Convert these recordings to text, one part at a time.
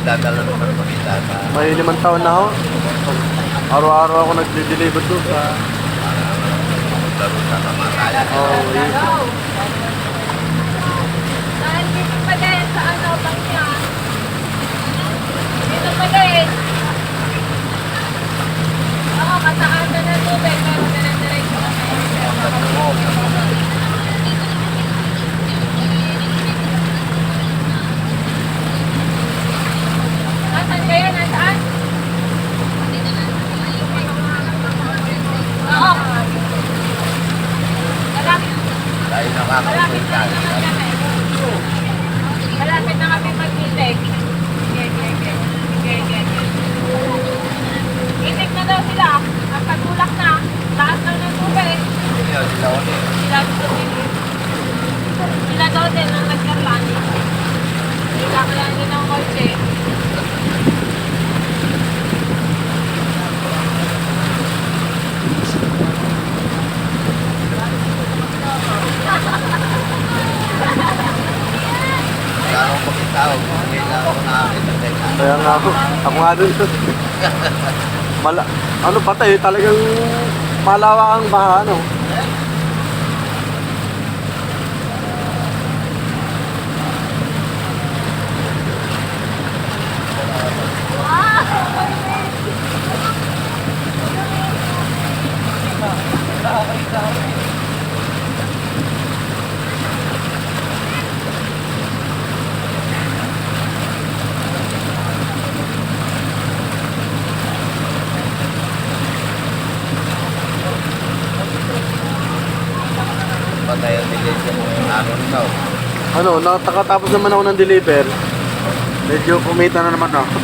magdadala naman pakita sa... May 5 taon na ako. Araw-araw ako nag-deliver doon sa... Laro sa kamatayan. Oh, yun. Dahil dito pa din sa ano, bangya. Dito pa din. Oo, mataasan ng tubig, pero dire-diretso ka na yun. Nasaan kayo? Nasaan? Oo. Malapit. Dahil Malapit nakakapunta. na naman kami. Malapit na kami mag-itik. Sige. Itik na daw sila. Ang pagulak na. Taas daw ng tubig. Sila daw din ang nagkarlan. Sila kaya hindi ng kotse. Kailangan ko magkitawag. Kailangan ko nakakita. Kaya nga ako nga dun. Ano patay, talagang malawak ang baha, ano? Patay ang dilis mo yung ano ikaw. Ano, nakatapos naman ako ng deliver. Medyo kumita na naman ako.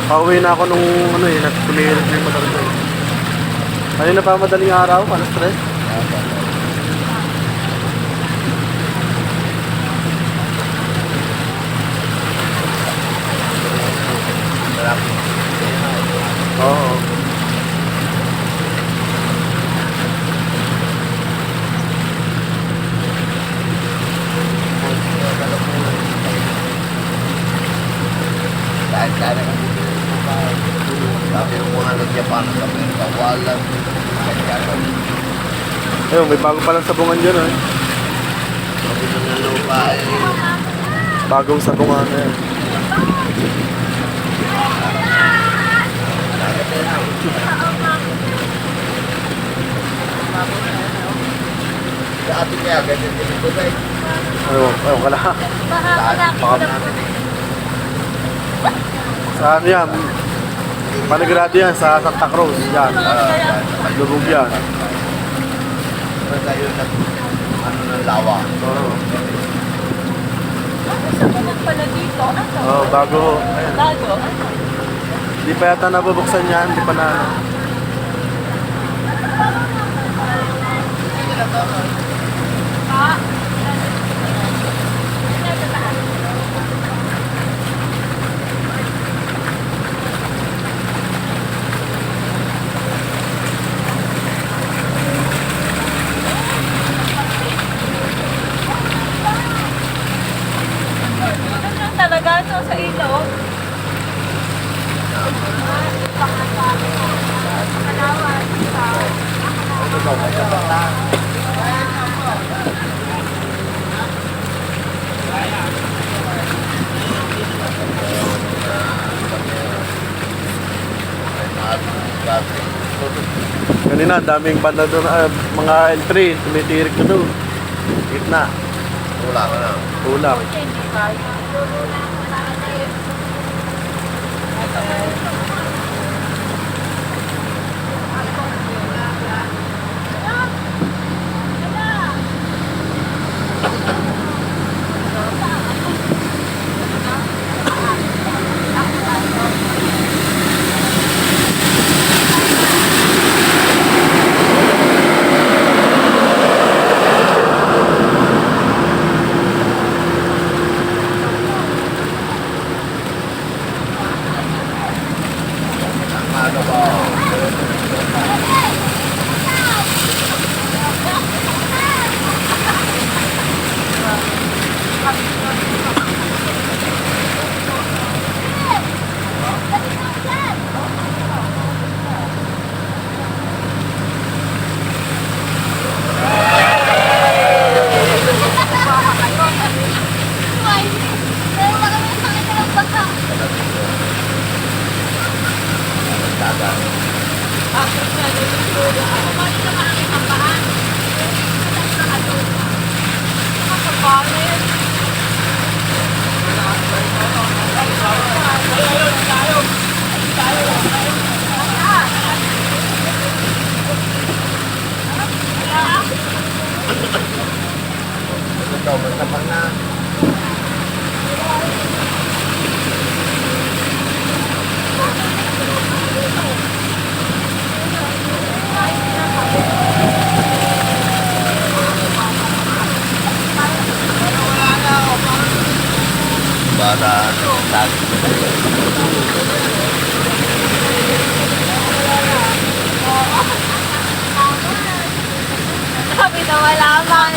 Pauwi na ako nung ano eh, nagtumirit na yung motor ko. Kanina pa madaling araw, alas 3. Oo. Dahil sana kung sabi ng mga nag-Japan, sabi ng kawalan. Ayun, may bago palang sabungan dyan eh. Sabi ng lupa eh. Bagong sabungan na yan. Sa atin kaya, ganyan din ito tayo. Ayun ka na. Baka namin eh. Sa ano yan? Panagrado yan sa Santa Cruz. Yan. Lubog yan. Basta yun na, ano ng lawa. Oo. Sa punan pala dito. Ano? Oh, bago. Ayan. Bago. Hindi pa yata nabubuksan yan. Hindi pa na ano. Ah. Talaga ito sa ilog. Kanina, daming banda doon. Mga L3. Tumitirik ko doon. Gitna. Wala ka na. Tulak. Ako ba rin naman ang ipapaan? Nakapagpahal na yun. Ito, basta pag na. Para tagi. Sabi na wala man.